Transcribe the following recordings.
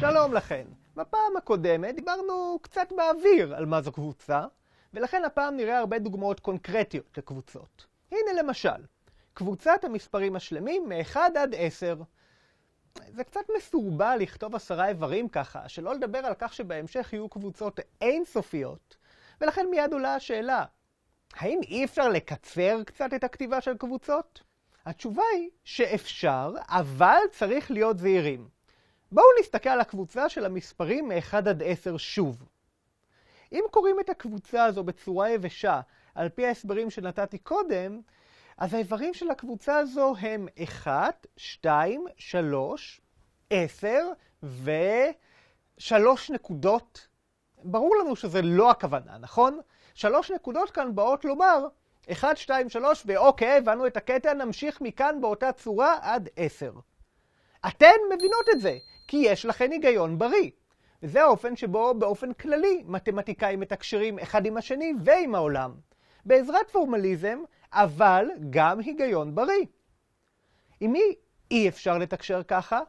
שלום לכן. בפעם הקודמת דיברנו קצת באוויר על מה זו קבוצה, ולכן הפעם נראה הרבה דוגמאות קונקרטיות לקבוצות. הנה למשל, קבוצת המספרים השלמים מ-1 עד 10. זה קצת מסורבל לכתוב 10 איברים ככה, שלא לדבר על כך שבהמשך יהיו קבוצות אינסופיות, ולכן מיד עולה השאלה, האם אי אפשר לקצר קצת את הכתיבה של קבוצות? התשובה היא שאפשר, אבל צריך להיות זהירים. בואו נסתכל על הקבוצה של המספרים מ-1 עד 10 שוב. אם קוראים את הקבוצה הזו בצורה יבשה, על פי ההסברים שנתתי קודם, אז האיברים של הקבוצה הזו הם 1, 2, 3, 10 ו3 נקודות. ברור לנו שזה לא הכוונה, נכון? 3 נקודות כאן באות לומר 1, 2, 3 ואוקיי, הבנו את הקטע, נמשיך מכאן באותה צורה עד 10. אתן מבינות את זה, כי יש לכן היגיון בריא. וזה האופן שבו באופן כללי מתמטיקאים מתקשרים אחד עם השני ועם העולם. בעזרת פורמליזם, אבל גם היגיון בריא. עם מי אי אפשר לתקשר ככה?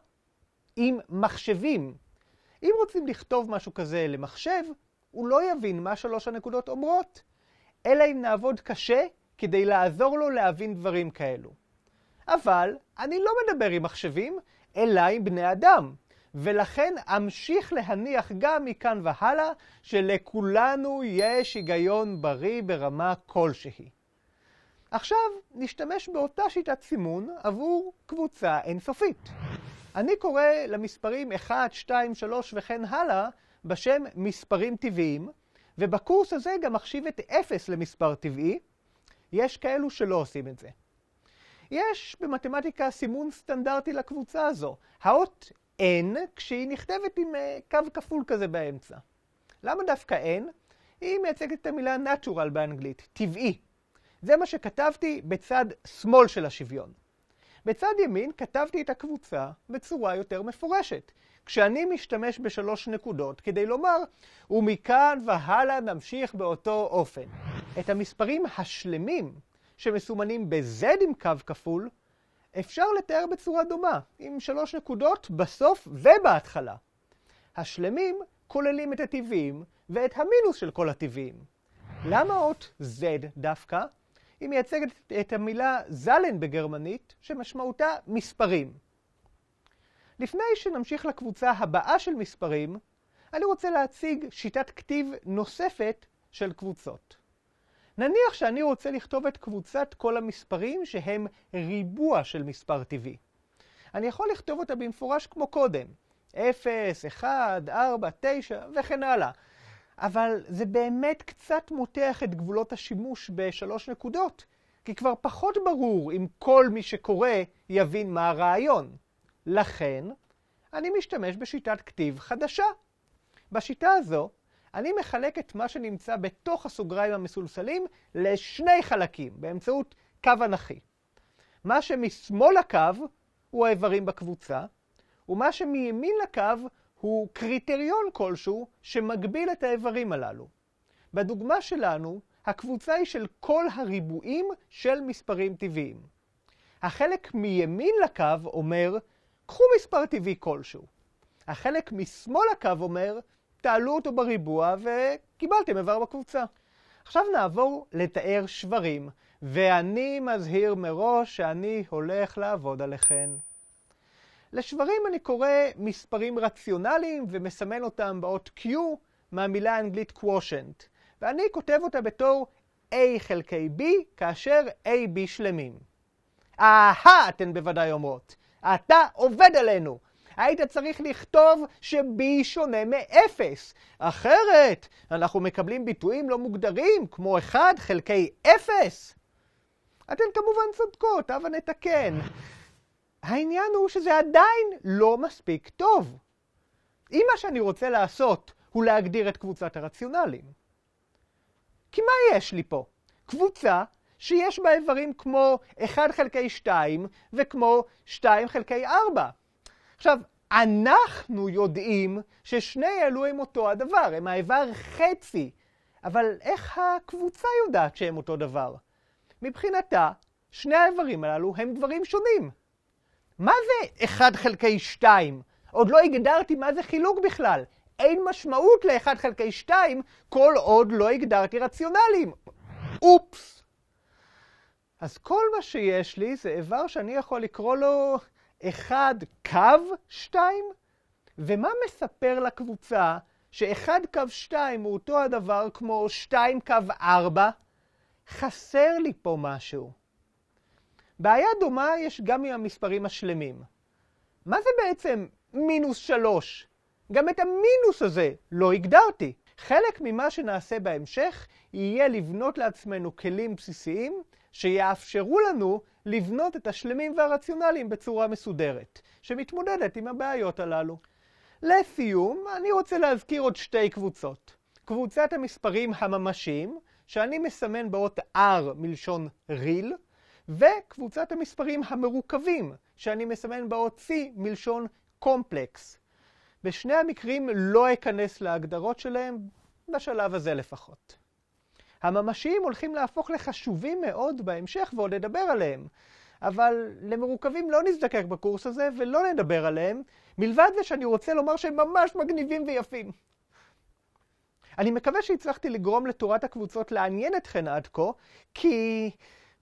עם מחשבים. אם רוצים לכתוב משהו כזה למחשב, הוא לא יבין מה 3 הנקודות אומרות, אלא אם נעבוד קשה כדי לעזור לו להבין דברים כאלו. אבל אני לא מדבר עם מחשבים, אלא עם בני אדם. ולכן אמשיך להניח גם מכאן והלאה שלכולנו יש היגיון בריא ברמה כלשהי. עכשיו נשתמש באותה שיטת סימון עבור קבוצה אינסופית. אני קורא למספרים 1, 2, 3 וכן הלאה בשם מספרים טבעיים, ובקורס הזה גם מחשיב את 0 למספר טבעי. יש כאלו שלא עושים את זה. יש במתמטיקה סימון סטנדרטי לקבוצה הזו. האות n כשהיא נכתבת עם קו כפול כזה באמצע. למה דווקא n? היא מייצגת את המילה natural באנגלית, טבעי. זה מה שכתבתי בצד שמאל של השוויון. בצד ימין כתבתי את הקבוצה בצורה יותר מפורשת, כשאני משתמש ב3 נקודות כדי לומר, ומכאן והלאה נמשיך באותו אופן. את המספרים השלמים שמסומנים ב-z עם קו כפול, אפשר לתאר בצורה דומה, עם 3 נקודות בסוף ובהתחלה. השלמים כוללים את הטבעיים ואת המינוס של כל הטבעיים. למה אות z דווקא? היא מייצגת את המילה זלן בגרמנית, שמשמעותה מספרים. לפני שנמשיך לקבוצה הבאה של מספרים, אני רוצה להציג שיטת כתיב נוספת של קבוצות. נניח שאני רוצה לכתוב את קבוצת כל המספרים שהם ריבוע של מספר טבעי. אני יכול לכתוב אותה במפורש כמו קודם, 0, 1, 4, 9 וכן הלאה. אבל זה באמת קצת מותח את גבולות השימוש ב3 נקודות, כי כבר פחות ברור אם כל מי שקורא יבין מה הרעיון. לכן, אני משתמש בשיטת כתיב חדשה. בשיטה הזו, אני מחלק את מה שנמצא בתוך הסוגריים המסולסלים לשני חלקים, באמצעות קו אנכי. מה שמשמאל לקו הוא האיברים בקבוצה, ומה שמימין לקו הוא קריטריון כלשהו שמגביל את האיברים הללו. בדוגמה שלנו, הקבוצה היא של כל הריבועים של מספרים טבעיים. החלק מימין לקו אומר, קחו מספר טבעי כלשהו. החלק משמאל לקו אומר, תעלו אותו בריבוע וקיבלתם איבר בקבוצה. עכשיו נעבור לתאר שברים, ואני מזהיר מראש שאני הולך לעבוד עליכן. לשברים אני קורא מספרים רציונליים ומסמן אותם באות Q מהמילה האנגלית quotient, ואני כותב אותה בתור A חלקי B כאשר AB שלמים. אתן בוודאי אומרות, אתה עובד עלינו. היית צריך לכתוב ש-B שונה מ-0. אחרת, אנחנו מקבלים ביטויים לא מוגדרים, כמו 1 חלקי 0. אתן כמובן צודקות, אבל נתקן. העניין הוא שזה עדיין לא מספיק טוב. אם מה שאני רוצה לעשות הוא להגדיר את קבוצת הרציונליים. כי מה יש לי פה? קבוצה שיש בה איברים כמו 1 חלקי 2 וכמו 2 חלקי 4. עכשיו, אנחנו יודעים ששני אלו הם אותו הדבר, הם האיבר חצי. אבל איך הקבוצה יודעת שהם אותו דבר? מבחינתה, שני האיברים הללו הם דברים שונים. מה זה 1 חלקי 2? עוד לא הגדרתי מה זה חילוק בכלל. אין משמעות ל-1 חלקי 2 כל עוד לא הגדרתי רציונלים. אופס. אז כל מה שיש לי זה איבר שאני יכול לקרוא לו 1 קו 2, ומה מספר לקבוצה ש1 קו 2 הוא אותו הדבר כמו 2 קו 4? חסר לי פה משהו. בעיה דומה יש גם עם המספרים השלמים. מה זה בעצם מינוס 3? גם את המינוס הזה לא הגדרתי. חלק ממה שנעשה בהמשך יהיה לבנות לעצמנו כלים בסיסיים שיאפשרו לנו לבנות את השלמים והרציונליים בצורה מסודרת, שמתמודדת עם הבעיות הללו. לסיום, אני רוצה להזכיר עוד 2 קבוצות. קבוצת המספרים הממשיים, שאני מסמן באות R מלשון real, וקבוצת המספרים המרוכבים, שאני מסמן באות C מלשון complex. בשני המקרים לא אכנס להגדרות שלהם, בשלב הזה לפחות. הממשיים הולכים להפוך לחשובים מאוד בהמשך ועוד נדבר עליהם, אבל למרוכבים לא נזדקק בקורס הזה ולא נדבר עליהם, מלבד זה שאני רוצה לומר שהם ממש מגניבים ויפים. אני מקווה שהצלחתי לגרום לתורת הקבוצות לעניין אתכן עד כה, כי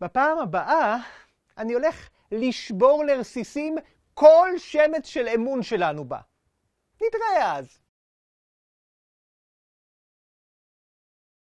בפעם הבאה אני הולך לשבור לרסיסים כל שמץ של אמון שלנו בה. נתראה אז.